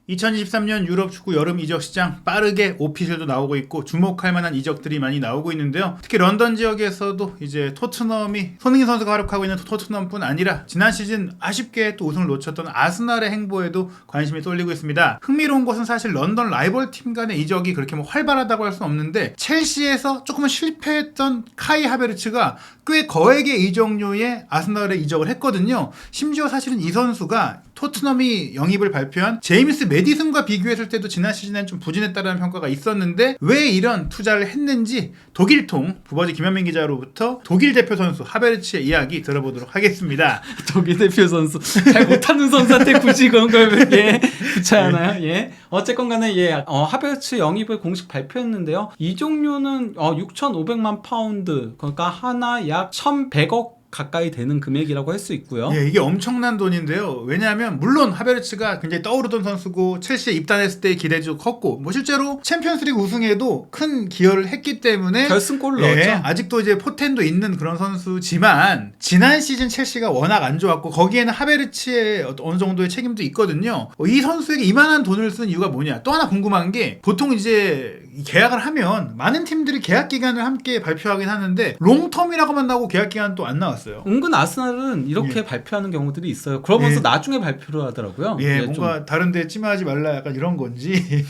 2023년 유럽 축구 여름 이적 시장 빠르게 오피셜도 나오고 있고 주목할 만한 이적들이 많이 나오고 있는데요. 특히 런던 지역에서도 이제 토트넘이 손흥민 선수가 활약하고 있는 토트넘뿐 아니라 지난 시즌 아쉽게 또 우승을 놓쳤던 아스날의 행보에도 관심이 쏠리고 있습니다. 흥미로운 것은 사실 런던 라이벌 팀 간의 이적이 그렇게 뭐 활발하다고 할 수는 없는데 첼시에서 조금은 실패했던 카이 하베르츠가 꽤 거액의 이적료에 아스날에 이적을 했거든요. 심지어 사실은 이 선수가 토트넘이 영입을 발표한 제임스 메디슨과 비교했을 때도 지난 시즌엔 좀 부진했다는 평가가 있었는데 왜 이런 투자를 했는지 독일통 부버지 김현민 기자로부터 독일 대표 선수 하베르츠의 이야기 들어보도록 하겠습니다. 독일 대표 선수 잘 못하는 선수한테 굳이 그런 걸 붙여야하나요? 예. 어쨌건 간에 하베르츠 영입을 공식 발표했는데요. 이적료는 6,500만 파운드, 그러니까 하나 약 1,100억 가까이 되는 금액이라고 할 수 있고요. 예, 이게 엄청난 돈인데요. 왜냐하면 물론 하베르츠가 굉장히 떠오르던 선수고 첼시에 입단했을 때의 기대도 컸고 뭐 실제로 챔피언스리그 우승에도 큰 기여를 했기 때문에 결승골을 넣었죠. 아직도 이제 포텐도 있는 그런 선수지만 지난 시즌 첼시가 워낙 안 좋았고 거기에는 하베르츠의 어느 정도의 책임도 있거든요. 이 선수에게 이만한 돈을 쓴 이유가 뭐냐? 또 하나 궁금한 게 보통 이제 계약을 하면 많은 팀들이 계약 기간을 함께 발표하긴 하는데 롱텀이라고만 나오고 계약 기간은 또 안 나왔어요. 은근 아스날은 이렇게 발표하는 경우들이 있어요. 그러면서 나중에 발표를 하더라고요. 뭔가 좀. 다른데 찜하지 말라 약간 이런 건지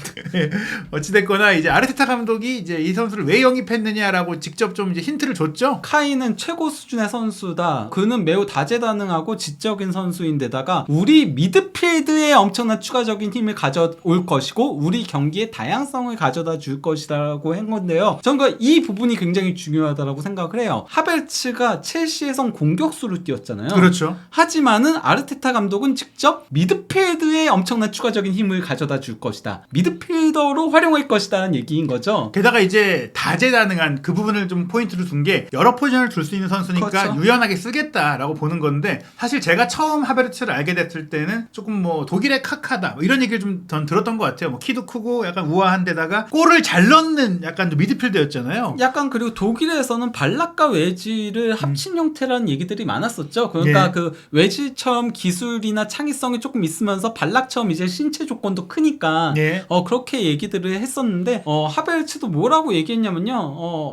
어찌됐거나 이제 아르테타 감독이 이제 이 선수를 왜 영입했느냐라고 직접 좀 이제 힌트를 줬죠. 카이는 최고 수준의 선수다. 그는 매우 다재다능하고 지적인 선수인데다가 우리 미드필드에 엄청난 추가적인 힘을 가져올 것이고 우리 경기의 다양성을 가져다 줄 것이라고 한 건데요. 저는 이 부분이 굉장히 중요하다고 생각을 해요. 하베르츠가 첼시에선 공격수로 뛰었잖아요. 그렇죠. 하지만은 아르테타 감독은 직접 미드필드에 엄청난 추가적인 힘을 가져다 줄 것이다. 미드필더로 활용할 것이다라는 얘기인 거죠. 게다가 이제 다재다능한 그 부분을 좀 포인트로 둔 게 여러 포지션을 줄 수 있는 선수니까 그렇죠. 유연하게 쓰겠다라고 보는 건데 사실 제가 처음 하베르츠를 알게 됐을 때는 조금 뭐 독일의 카카다 뭐 이런 얘기를 좀 전 들었던 것 같아요. 뭐 키도 크고 약간 우아한 데다가 골을 잘 넣는 약간 미드필더였잖아요. 약간 그리고 독일에서는 발락과 외지를 합친 형태라는 얘기들이 많았었죠. 그러니까 그 외지처럼 기술이나 창의성이 조금 있으면서 발락처럼 이제 신체 조건도 크니까 그렇게 얘기들을 했었는데 하베르츠도 뭐라고 얘기했냐면요.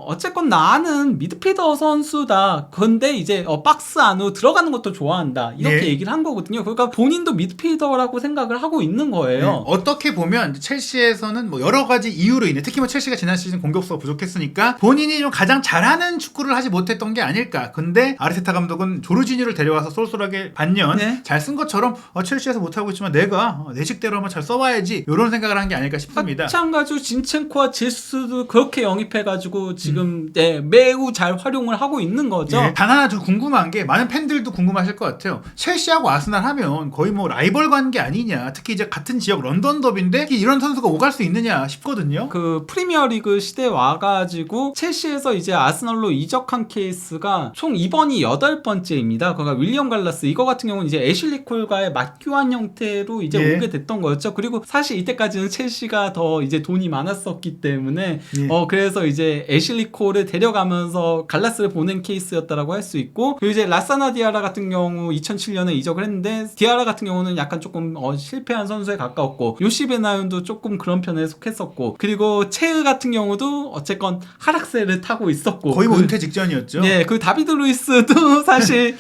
어쨌건 나는 미드필더 선수다. 근데 이제 박스 안으로 들어가는 것도 좋아한다. 이렇게 얘기를 한 거거든요. 그러니까 본인도 미드필더라고 생각을 하고 있는 거예요. 어떻게 보면 첼시에서는 뭐 여러 가지 이유로 인해 특히 뭐 첼시가 지난 시즌 공격수가 부족했으니까 본인이 좀 가장 잘하는 축구를 하지 못했던 게 아닐까. 근데 아르테타 감독은 조르지뉴를 데려와서 쏠쏠하게 반년 잘 쓴 것처럼 첼시에서 못하고 있지만 내가 내 식대로 한번 잘 써봐야지 이런 생각을 한 게 아닐까 싶습니다. 마찬가지로 진첸코와 제수도 그렇게 영입해가지고 지금 매우 잘 활용을 하고 있는 거죠. 단 하나 더 궁금한 게 많은 팬들도 궁금하실 것 같아요. 첼시하고 아스날 하면 거의 뭐 라이벌 관계 아니냐. 특히 이제 같은 지역 런던 더비인데 이런 선수가 오갈 수 있느냐 싶거든요. 그 프리미어리그 시대에 와가지고 첼시에서 이제 아스날로 이적한 케이스가 총 이번이 8번째입니다. 그러니까 윌리엄 갈라스 이거 같은 경우는 이제 애슐리 콜과의 맞교환 형태로 이제 오게 됐던 거였죠. 그리고 사실 이때까지는 첼시가 더 이제 돈이 많았었기 때문에 그래서 이제 애슐리 콜을 데려가면서 갈라스를 보낸 케이스였다라고 할 수 있고 그리고 이제 라사나 디아라 같은 경우 2007년에 이적을 했는데 디아라 같은 경우는 약간 조금 실패한 선수에 가까웠고 요시 베나윤도 조금 그런 편에 속했었고 그리고 체흐 같은 경우도 어쨌건 하락세를 타고 있었고 거의 뭐 은퇴 직전이었죠. 그 다비드 루이스도 사실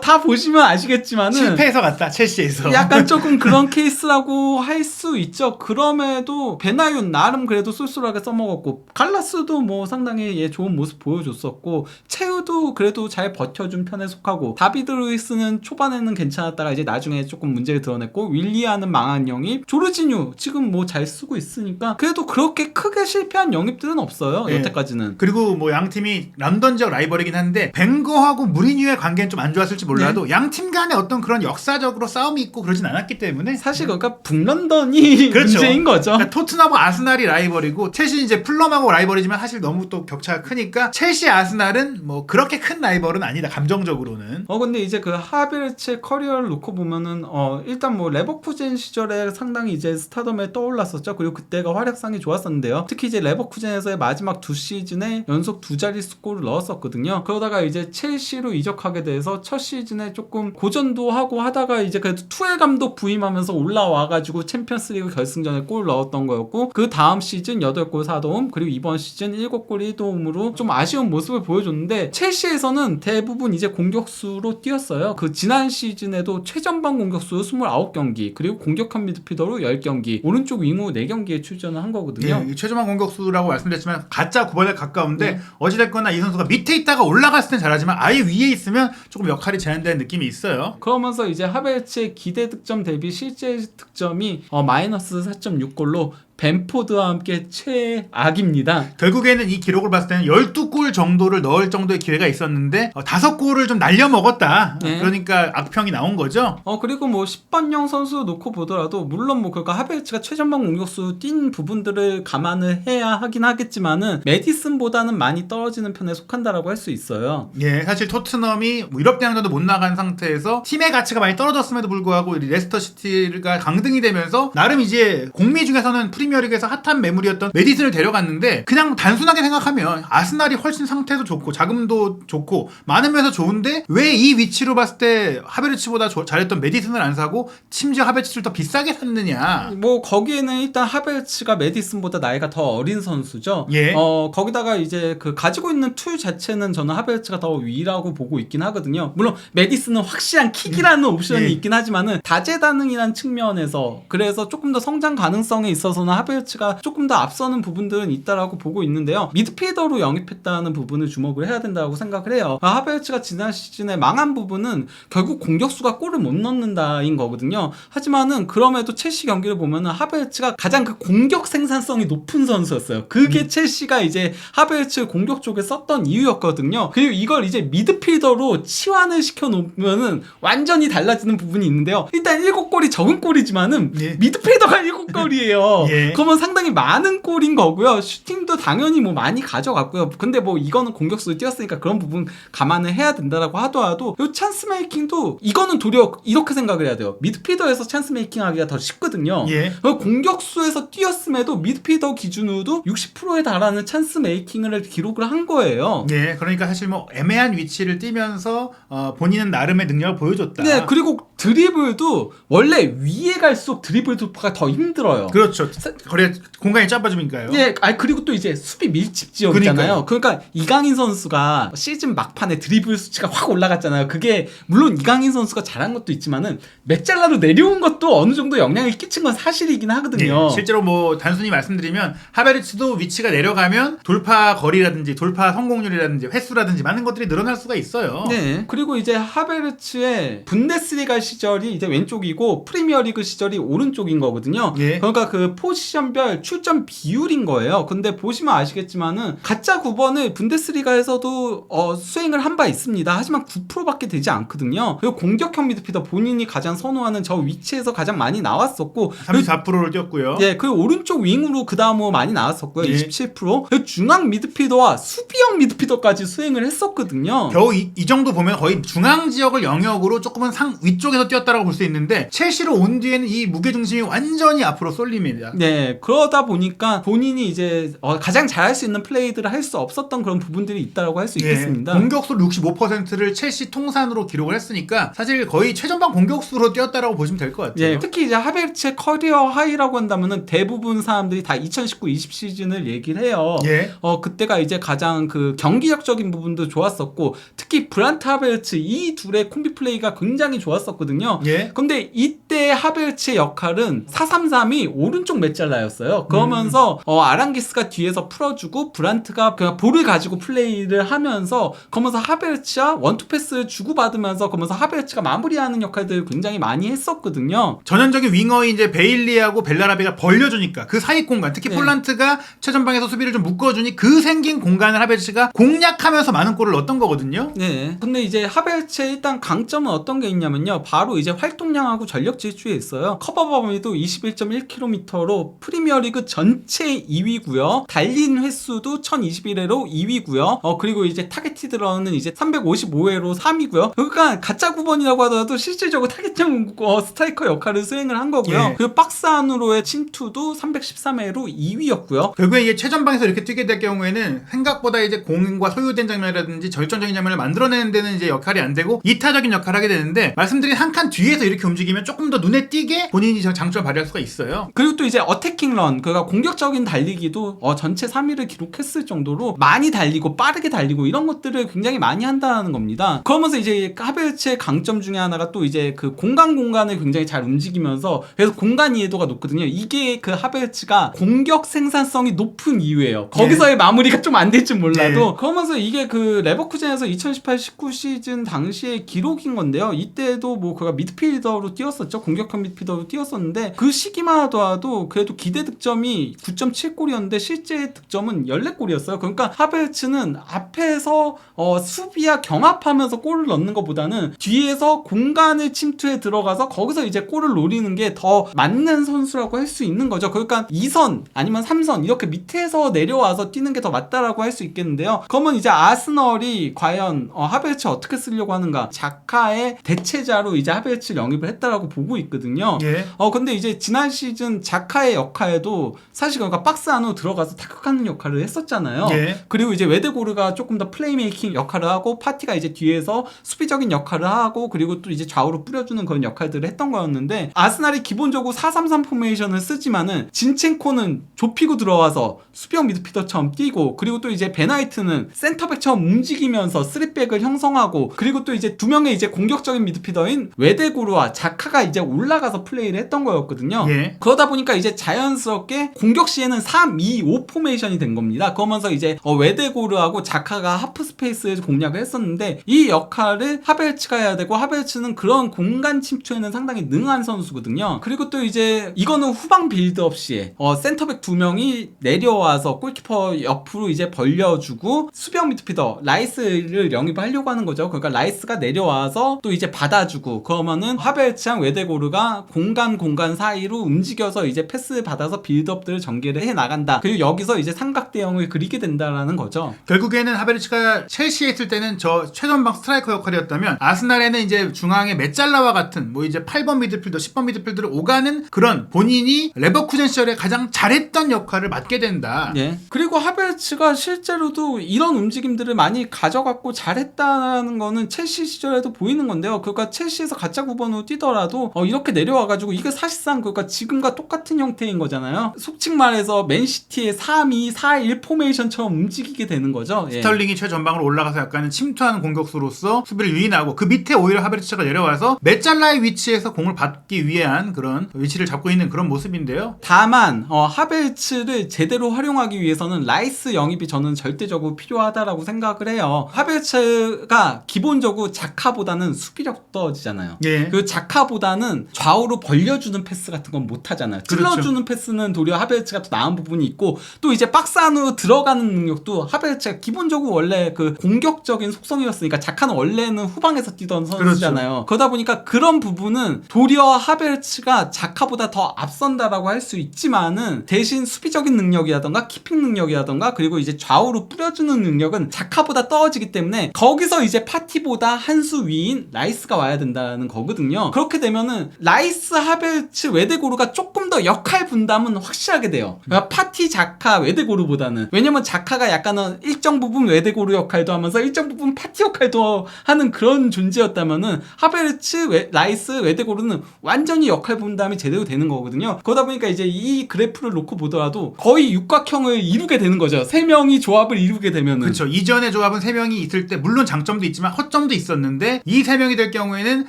다 보시면 아시겠지만은 실패해서 갔다 첼시에서 약간 조금 그런 케이스라고 할 수 있죠. 그럼에도 베나윤 나름 그래도 쏠쏠하게 써먹었고 갈라스도 뭐 상당히 좋은 모습 보여줬었고 체우도 그래도 잘 버텨준 편에 속하고 다비드 루이스는 초반에는 괜찮았다가 이제 나중에 조금 문제를 드러냈고 윌리아는 망한 영입 조르지뉴 지금 뭐 잘 쓰고 있으니까 그래도 그렇게 크게 실패한 영입들은 없어요. 여태까지는. 그리고 뭐 양 팀이 런던 지역 라이벌이긴 한데 벵거하고 무리뉴의 관계는 좀 안 좋았을지 몰라도 양 팀 간에 어떤 그런 역사적으로 싸움이 있고 그러진 않았기 때문에 사실 그러니까 북런던이 그렇죠. 문제인 거죠. 그러니까 토트넘하고 아스날이 라이벌이고 첼시 이제 풀럼하고 라이벌이지만 사실 너무 또 격차가 크니까 첼시 아스날은 뭐 그렇게 큰 라이벌은 아니다 감정적으로는. 근데 이제 그 하베르츠의 커리어를 놓고 보면은 일단 뭐 레버쿠젠 시절에 상당히 이제 스타덤에 떠올랐었죠. 그리고 그때가 활약상이 굉장히 좋았었는데요. 특히 이제 레버쿠젠에서의 마지막 두 시즌에 연속 두 자릿수 골을 넣었었거든요. 그러다가 이제 첼시로 이적하게 돼서 첫 시즌에 조금 고전도 하고 하다가 이제 그래도 투엘 감독 부임하면서 올라와가지고 챔피언스리그 결승전에 골 넣었던 거였고, 그 다음 시즌 8골 4도움, 그리고 이번 시즌 7골 1도움으로 좀 아쉬운 모습을 보여줬는데, 첼시에서는 대부분 이제 공격수로 뛰었어요. 그 지난 시즌에도 최전방 공격수 29경기, 그리고 공격형 미드필더로 10경기, 오른쪽 윙후 4경기에 출전을 한 거거든요. 예, 최종환 공격수라고 말씀드렸지만 가짜 9번에 가까운데 어찌됐거나 이 선수가 밑에 있다가 올라갔을 땐 잘하지만 아예 위에 있으면 조금 역할이 제한되는 느낌이 있어요. 그러면서 이제 하베르츠의 기대 득점 대비 실제 득점이 마이너스 4.6골로 벤포드와 함께 최악입니다. 결국에는 이 기록을 봤을 때는 12골 정도를 넣을 정도의 기회가 있었는데 5골을 좀 날려먹었다. 네. 그러니까 악평이 나온 거죠. 그리고 뭐 10번형 선수 놓고 보더라도 물론 뭐 그러니까 하베르츠가 최전방 공격수 뛴 부분들을 감안을 해야 하긴 하겠지만은 메디슨보다는 많이 떨어지는 편에 속한다라고 할 수 있어요. 예, 사실 토트넘이 뭐 유럽 대항전도 못 나간 상태에서 팀의 가치가 많이 떨어졌음에도 불구하고 레스터 시티가 강등이 되면서 나름 이제 공미 중에서는 프리미어리그에서 핫한 매물이었던 메디슨을 데려갔는데, 그냥 단순하게 생각하면 아스날이 훨씬 상태도 좋고 자금도 좋고 많은 면에서 좋은데 왜 이 위치로 봤을 때 하베르츠보다 잘했던 메디슨을 안 사고 심지어 하베르츠를 더 비싸게 샀느냐. 뭐 거기에는 일단 하베르츠가 메디슨보다 나이가 더 어린 선수죠. 예. 거기다가 이제 그 가지고 있는 툴 자체는 저는 하베르츠가 더 위라고 보고 있긴 하거든요. 물론 메디슨은 확실한 킥이라는 옵션이 예. 있긴 하지만은 다재다능이라는 측면에서 그래서 조금 더 성장 가능성에 있어서는 하베르츠가 조금 더 앞서는 부분들은 있다라고 보고 있는데요. 미드필더로 영입했다는 부분을 주목을 해야 된다고 생각을 해요. 하베르츠가 지난 시즌에 망한 부분은 결국 공격수가 골을 못 넣는다인 거거든요. 하지만은 그럼에도 첼시 경기를 보면은 하베르츠가 가장 그 공격 생산성이 높은 선수였어요. 그게 첼시가 이제 하베르츠 공격 쪽에 썼던 이유였거든요. 그리고 이걸 이제 미드필더로 치환을 시켜놓으면은 완전히 달라지는 부분이 있는데요. 일단 7골이 적은 골이지만은 예. 미드필더가 7골이에요. 예. 그러면 상당히 많은 골인 거고요. 슈팅도 당연히 뭐 많이 가져갔고요. 근데 뭐 이거는 공격수로 뛰었으니까 그런 부분 감안을 해야 된다라고 하더라도 이 찬스 메이킹도 이거는 도리어 이렇게 생각을 해야 돼요. 미드필더에서 찬스 메이킹 하기가 더 쉽거든요. 예. 공격수에서 뛰었음에도 미드필더 기준으로도 60%에 달하는 찬스 메이킹을 기록을 한 거예요. 예, 그러니까 사실 뭐 애매한 위치를 뛰면서 본인은 나름의 능력을 보여줬다. 네, 그리고 드리블도 원래 위에 갈수록 드리블 돌파가 더 힘들어요. 그렇죠. 그래 공간이 짧아지니까요. 예, 그리고 또 이제 수비 밀집 지역이잖아요. 그러니까 이강인 선수가 시즌 막판에 드리블 수치가 확 올라갔잖아요. 그게 물론 이강인 선수가 잘한 것도 있지만은 맥잘라로 내려온 것도 어느 정도 영향을 끼친 건 사실이긴 하거든요. 예, 실제로 뭐 단순히 말씀드리면 하베르츠도 위치가 내려가면 돌파 거리라든지 돌파 성공률이라든지 횟수라든지 많은 것들이 늘어날 수가 있어요. 네. 그리고 이제 하베르츠의 분데스리가 시절이 이제 왼쪽이고 프리미어리그 시절이 오른쪽인 거거든요. 예. 그러니까 그 포지션별 출전 비율인 거예요. 근데 보시면 아시겠지만은 가짜 9번을 분데스리가에서도 수행을 한 바 있습니다. 하지만 9%밖에 되지 않거든요. 그리고 공격형 미드필더 본인이 가장 선호하는 저 위치에서 가장 많이 나왔었고 34%를 뛰었고요. 예, 그리고 오른쪽 윙으로 그 다음으로 많이 나왔었고요. 예. 27%. 그리고 중앙 미드필더와 수비형 미드필더까지 수행을 했었거든요. 겨우 이 정도 보면 거의 중앙 지역을 영역으로 조금은 위쪽에서 뛰었다라고 볼 수 있는데 첼시로 온 뒤에는 이 무게중심이 완전히 앞으로 쏠립니다. 네, 그러다 보니까 본인이 이제 가장 잘할 수 있는 플레이들을 할 수 없었던 그런 부분들이 있다고 할 수 있겠습니다. 공격수 65%를 첼시 통산으로 기록을 했으니까 사실 거의 최전방 공격수로 뛰었다라고 보시면 될 것 같아요. 예, 특히 이제 하베르츠의 커리어 하이라고 한다면은 대부분 사람들이 다 2019-20 시즌을 얘기를 해요. 예. 그때가 이제 가장 그 경기력적인 부분도 좋았었고, 특히 브란트 하베르츠 이 둘의 콤비 플레이가 굉장히 좋았었거든요. 예. 근데 이때 하베르츠의 역할은 4-3-3이 오른쪽 메잘라였어요. 그러면서 아랑기스가 뒤에서 풀어주고 브란트가 그냥 볼을 가지고 플레이를 하면서 그러면서 하베르츠와 원투 패스를 주고받으면서 그러면서 하베르츠가 마무리하는 역할들을 굉장히 많이 했었거든요. 전형적인 윙어인 이제 베일리하고 벨라라베가 벌려주니까 그 사이 공간, 특히 네. 폴란트가 최전방에서 수비를 좀 묶어주니 그 생긴 공간을 하베르츠가 공략하면서 많은 골을 넣었던 거거든요. 네. 근데 이제 하베르츠의 일단 강점은 어떤 게 있냐면요. 바로 이제 활동량하고 전력 질주에 있어요. 커버 범위도 21.1km로 프리미어리그 전체 2위고요. 달린 횟수도 1021회로 2위고요. 그리고 이제 타겟티드 런은 이제 355회로 3위고요. 그러니까 가짜 9번이라고 하더라도 실질적으로 타겟형 스트라이커 역할을 수행을 한 거고요. 예. 그리고 박스 안으로의 침투도 313회로 2위였고요. 결국에 이게 최전방에서 이렇게 뛰게 될 경우에는 생각보다 이제 공과 소유된 장면이라든지 절정적인 장면을 만들어내는 데는 이제 역할이 안 되고 이타적인 역할을 하게 되는데, 말씀드린 한 칸 뒤에서 이렇게 움직이면 조금 더 눈에 띄게 본인이 장점을 발휘할 수가 있어요. 그리고 또 이제 어태킹 런, 그러니까 공격적인 달리기도 전체 3위를 기록했을 정도로 많이 달리고 빠르게 달리고 이런 것들을 굉장히 많이 한다는 겁니다. 그러면서 이제 하베르츠의 강점 중에 하나가 또 이제 그 공간을 굉장히 잘 움직이면서, 그래서 공간 이해도가 높거든요. 이게 그 하베르츠가 공격 생산성이 높은 이유예요. 거기서의 마무리가 좀 안 될지 몰라도. 그러면서 이게 그 레버쿠젠에서 2018-19 시즌 당시의 기록인 건데요. 이때도 뭐 그가 미드필더로 뛰었었죠. 공격형 미드필더로 뛰었었는데 그 시기만 하더라도 그래도 기대 득점이 9.7골이었는데 실제 득점은 14골이었어요. 그러니까 하베르츠는 앞에서 수비와 경합하면서 골을 넣는 것보다는 뒤에서 공간을 침투해 들어가서 거기서 이제 골을 노리는 게 더 맞는 선수라고 할 수 있는 거죠. 그러니까 2선 아니면 3선 이렇게 밑에서 내려와서 뛰는 게 더 맞다라고 할 수 있겠는데요. 그러면 이제 아스널이 과연 하베르츠 어떻게 쓰려고 하는가? 자카의 대체자로 이제 하베르츠 영입을 했다라고 보고 있거든요. 예. 근데 이제 지난 시즌 자카의 역할도 사실 그러니까 박스 안으로 들어가서 타격하는 역할을 했었잖아요. 예. 그리고 이제 웨데고르가 조금 더 플레이메이킹 역할을 하고 파티가 이제 뒤에서 수비적인 역할을 하고 그리고 또 이제 좌우로 뿌려주는 그런 역할들을 했던 거였는데, 아스날이 기본적으로 4-3-3 포메이션을 쓰지만은 진첸코는 좁히고 들어와서 수비형 미드필더처럼 뛰고, 그리고 또 이제 베나이트는 센터백처럼 움직이면서 3백을 형성하고, 그리고 또 이제 두 명의 이제 공격적인 미드필더인 웨데고르와 자카가 이제 올라가서 플레이를 했던 거였거든요. 예. 그러다 보니까 이제 자연스럽게 공격 시에는 3-2-5 포메이션이 된 겁니다. 그러면서 이제 웨데고르하고 자카가 하프 스페이스에서 공략을 했었는데, 이 역할을 하베르츠가 해야 되고, 하베르츠는 그런 공간 침투에는 상당히 능한 선수거든요. 그리고 또 이제 이거는 후방 빌드업 시에 센터백 두 명이 내려와서 골키퍼 옆으로 이제 벌려주고 수비형 미드필더 라이스를 영입하려고 하는 거죠. 그러니까 라이스가 내려와서 또 이제 받아주고, 그러면은 하베르츠랑 웨데고르가 공간 사이로 움직여서 이제 패스 받아서 빌드업들을 전개를 해 나간다. 그리고 여기서 이제 삼각대형을 그리게 된다라는 거죠. 결국에는 하베르츠가 첼시에 있을 때는 저 최전방 스트라이커 역할이었다면, 아스날에는 이제 중앙의 메짤라와 같은 뭐 이제 8번 미드필더, 10번 미드필더를 오가는 그런 본인이 레버쿠젠 시절에 가장 잘했던 역할을 맡게 된다. 예. 그리고 하베르츠가 실제로도 이런 움직임들을 많이 가져갔고 잘했다는 거는 첼시 시절에도 보이는 건데요. 그러니까 첼시에서 가짜 9번으로 뛰더라도 이렇게 내려와가지고 이게 사실상 그러니까 지금과 똑같은 형태인 거잖아요. 속칭 말해서 맨시티의 3-2-4-1 포메이션처럼 움직이게 되는 거죠. 예. 스털링이 최전방으로 올라가서 약간은 침투하는 공격수로서 수비를 유인하고, 그 밑에 오히려 하베르츠가 내려와서 메짤라의 위치에서 공을 받기 위한 그런 위치를 잡고 있는 그런 모습인데요. 다만 하베르츠를 제대로 활용하기 위해서는 라이스 영입이 저는 절대적으로 필요하다라고 생각을 해요. 하베르츠가 기본적으로 자카보다는 수비력 떨어지잖아요. 예. 그 자카보다는 좌우로 벌려주는 패스 같은 건 못하잖아요. 찔러주는 그렇죠. 패스는 도리어 하베르츠가 더 나은 부분이 있고, 또 이제 박스 안으로 들어가는 능력도 하베르츠가 기본적으로 원래 그 공격적인 속성이었으니까, 자카는 원래는 후방에서 뛰던 선수잖아요. 그렇죠. 그러다 보니까 그런 부분은 도리어 하베르츠가 자카보다 더 앞선다라고 할 수 있지만은, 대신 수비적인 능력이라던가 키핑 능력이라던가 그리고 이제 좌우로 뿌려주는 능력은 자카보다 떨어지기 때문에 거기서 이제 파티보다 한 수 위인 라이스가 와야 된다는 거거든요. 그렇게 되면은 라이스, 하베르츠, 웨데고르가 조금 더 역할 분담은 확실하게 돼요. 그러니까 파티, 자카, 웨데고르보다는. 왜냐면 자카가 약간은 일정 부분 웨데고르 역할도 하면서 일정 부분 파티 역할도 하는 그런 존재였다면은, 하베르츠, 라이스, 웨데고르는 완전히 역할 분담이 제대로 되는 거거든요. 그러다 보니까 이제 이 그래프를 놓고 보더라도 거의 육각형을 이루게 되는 거죠. 세 명이 조합을 이루게 되면은. 그렇죠. 이전의 조합은 3명이 있을 때 물론 장점도 있지만 허점도 있었는데, 이 3명이 될 경우에는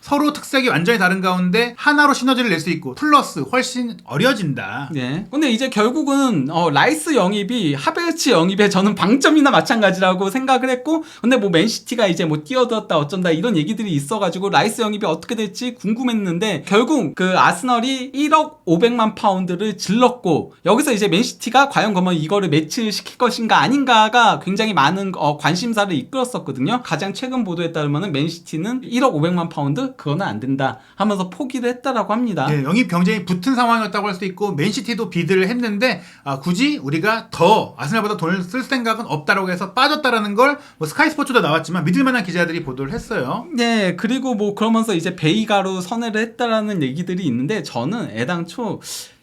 서로 특색이 완전히 다른 가운데 하나로 시너지를 낼 수 있고 플러스 훨씬 어려진다. 네. 근데 이제 결국은 라이스 영입이 하베르츠 영입에 저는 방점이나 마찬가지라고 생각을 했고, 근데 뭐 맨시티가 이제 뭐 뛰어들었다 어쩐다 이런 얘기들이 있어가지고 라이스 영입이 어떻게 될지 궁금했는데, 결국 그 아스널이 1억 500만 파운드를 질렀고, 여기서 이제 맨시티가 과연 그러면 이거를 매치시킬 것인가 아닌가가 굉장히 많은 관심사를 이끌었었거든요. 가장 최근 보도에 따르면 맨시티는 1억 500만 파운드 라이스 그거는 안 된다 하면서 포기를 했다라고 합니다. 예, 영입 경쟁이 붙은 상황이었다고 할 수도 있고 맨시티도 비드를 했는데 굳이 우리가 더 아스날보다 돈을 쓸 생각은 없다라고 해서 빠졌다라는 걸 뭐 스카이 스포츠도 나왔지만 믿을만한 기자들이 보도를 했어요. 네, 그리고 뭐 그러면서 이제 베이가로 선회를 했다라는 얘기들이 있는데 저는 애당초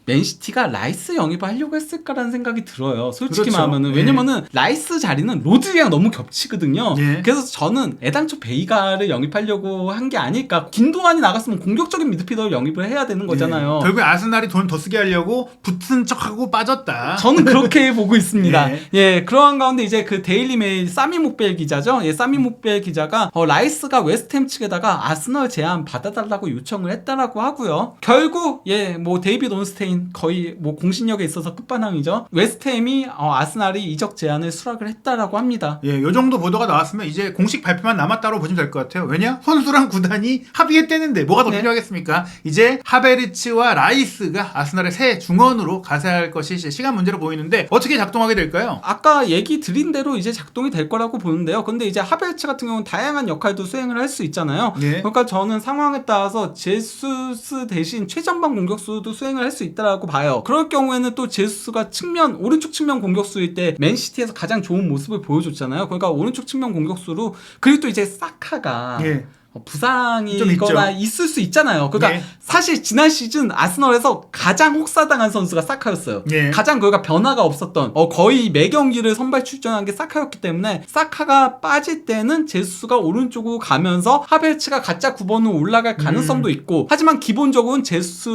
맨시티가 라이스 영입을 하려고 했을까라는 생각이 들어요. 솔직히 그렇죠. 말하면은. 예. 왜냐면은 라이스 자리는 로드리랑 너무 겹치거든요. 예. 그래서 저는 애당초 베이가를 영입하려고 한 게 아닐까. 김도환이 나갔으면 공격적인 미드필더를 영입을 해야 되는 거잖아요. 예. 결국에 아스날이 돈 더 쓰게 하려고 붙은 척하고 빠졌다. 저는 그렇게 보고 있습니다. 예. 예, 그러한 가운데 이제 그 데일리 메일 사미 목벨 기자죠. 예, 사미 목벨 기자가 라이스가 웨스트햄 측에다가 아스널 제안 받아달라고 요청을 했다라고 하고요. 결국 뭐 데이비드 온스테인 거의 뭐 공신력에 있어서 끝판왕이죠. 웨스트햄이 아스날이 이적 제안을 수락을 했다라고 합니다. 예, 요 정도 보도가 나왔으면 이제 공식 발표만 남았다고 보시면 될 것 같아요. 왜냐? 선수랑 구단이 합의했대는데 뭐가 더 네. 필요하겠습니까? 이제 하베르츠와 라이스가 아스날의 새 중원으로 가세할 것이 이제 시간 문제로 보이는데 어떻게 작동하게 될까요? 아까 얘기 드린 대로 이제 작동이 될 거라고 보는데요. 근데 이제 하베르츠 같은 경우는 다양한 역할도 수행을 할 수 있잖아요. 네. 그러니까 저는 상황에 따라서 제수스 대신 최전방 공격수도 수행을 할 수 있다라고 봐요. 그럴 경우에는 또 제수스가 오른쪽 측면 공격수일 때 맨시티에서 가장 좋은 모습을 보여줬잖아요. 그러니까 오른쪽 측면 공격수로 그리고 또 이제 사카가 예. 부상이거나 있을 수 있잖아요. 그러니까 예. 사실 지난 시즌 아스널에서 가장 혹사당한 선수가 사카였어요. 예. 가장 그가 변화가 없었던 거의 매 경기를 선발 출전한 게 사카였기 때문에 사카가 빠질 때는 제수스가 오른쪽으로 가면서 하베르츠가 가짜 9번으로 올라갈 가능성도 있고 하지만 기본적으로는 제수스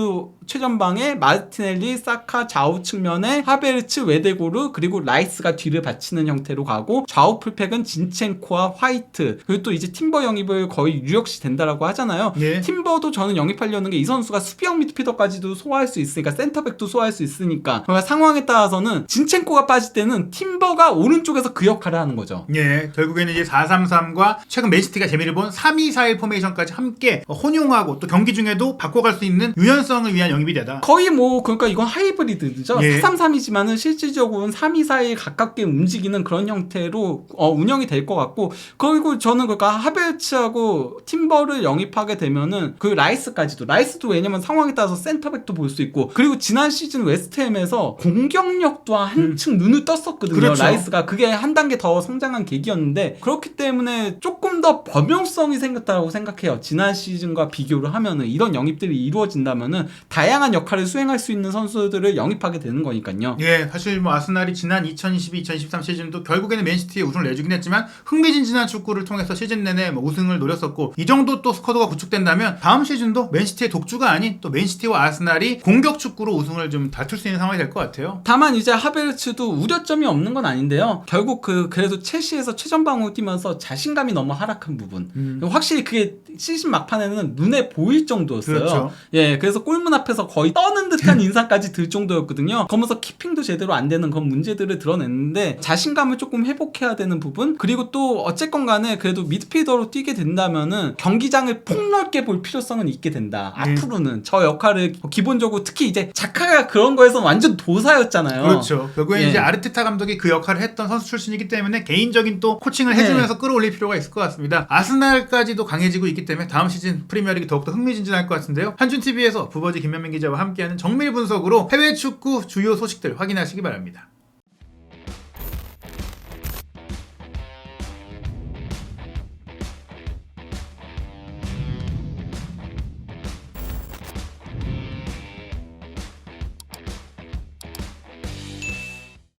최전방에 마르티넬리, 사카 좌우 측면에 하베르츠, 웨데고르 그리고 라이스가 뒤를 받치는 형태로 가고 좌우 풀팩은 진첸코와 화이트 그리고 또 이제 팀버 영입을 거의 유력시 된다라고 하잖아요. 예. 팀버도 저는 영입하려는 게 이 선수가 수비형 미드필더까지도 소화할 수 있으니까 센터백도 소화할 수 있으니까 그러니까 상황에 따라서는 진첸코가 빠질 때는 팀버가 오른쪽에서 그 역할을 하는 거죠. 예, 결국에는 이제 4-3-3과 최근 맨시티가 재미를 본 3-2-4-1 포메이션까지 함께 혼용하고 또 경기 중에도 바꿔갈 수 있는 유연성을 위한 영입이 되다. 거의 뭐 그러니까 이건 하이브리드죠. 예. 4-3-3이지만은 실질적으로는 3-2-4-1 가깝게 움직이는 그런 형태로 운영이 될 것 같고 그리고 저는 그러니까 하베르츠하고 팀버를 영입하게 되면은 그 라이스도 왜냐면 상황에 따라서 센터백도 볼 수 있고 그리고 지난 시즌 웨스트햄에서 공격력 또한 한층 눈을 떴었거든요. 그렇죠. 라이스가 그게 한 단계 더 성장한 계기였는데 그렇기 때문에 조금 더 범용성이 생겼다고 생각해요. 지난 시즌과 비교를 하면은 이런 영입들이 이루어진다면은 다양한 역할을 수행할 수 있는 선수들을 영입하게 되는 거니까요. 예, 사실 뭐 아스날이 지난 2012-2013 시즌도 결국에는 맨시티에 우승을 내주긴 했지만 흥미진진한 축구를 통해서 시즌 내내 뭐 우승을 노렸었고 이 정도 또 스쿼드가 구축된다면 다음 시즌도 맨시티의 독주가 아닌 또 맨시티와 아스날이 공격 축구로 우승을 좀 다툴 수 있는 상황이 될 것 같아요. 다만 이제 하베르츠도 우려점이 없는 건 아닌데요. 결국 그래도 첼시에서 최전방으로 뛰면서 자신감이 너무 하락한 부분. 확실히 그게 시즌 막판에는 눈에 보일 정도였어요. 그렇죠. 예, 그래서 골문 앞에서 거의 떠는 듯한 인상까지 들 정도였거든요. 그러면서 키핑도 제대로 안 되는 그런 문제들을 드러냈는데 자신감을 조금 회복해야 되는 부분 그리고 또 어쨌건 간에 그래도 미드필더로 뛰게 된다면은 경기장을 폭넓게 볼 필요성은 있게 된다. 앞으로는 저 역할을 기본적으로 특히 이제 자카가 그런 거에서 완전 도사였잖아요. 그렇죠. 결국엔 예. 이제 아르테타 감독이 그 역할을 했던 선수 출신이기 때문에 개인적인 또 코칭을 해주면서 끌어올릴 필요가 있을 것 같습니다. 아스날까지도 강해지고 있기 때문에 다음 시즌 프리미어리그 더욱더 흥미진진할 것 같은데요. 한준TV에서 부버지 김현민 기자와 함께하는 정밀 분석으로 해외 축구 주요 소식들 확인하시기 바랍니다.